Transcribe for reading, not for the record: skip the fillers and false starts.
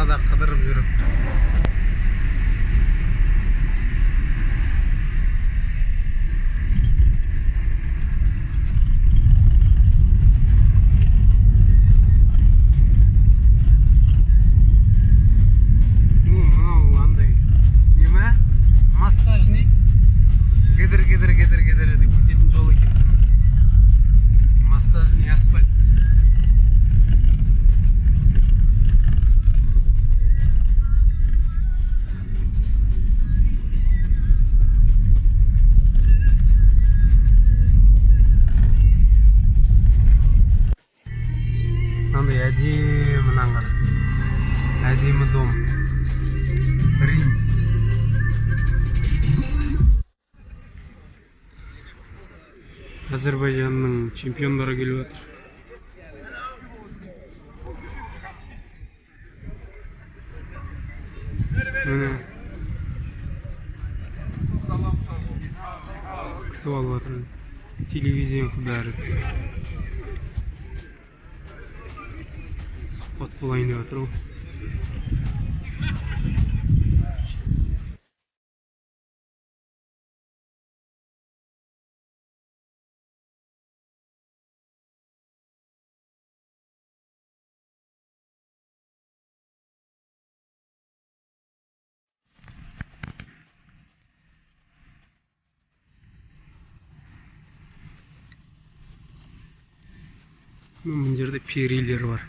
далада қыдырып жүріп. Массажный гидр деп өтетін жол екен. Массажный асфальт. Мынандай әдемі мынаңғыр. Әдемі дом. Рим. Әзербайжанның чемпиондары келіп жатыр. Міне күтіп алып жатыр. Телевизия бәрі. Сұхбат болайын деп жатыр ғой. Мына жерде перилер бар.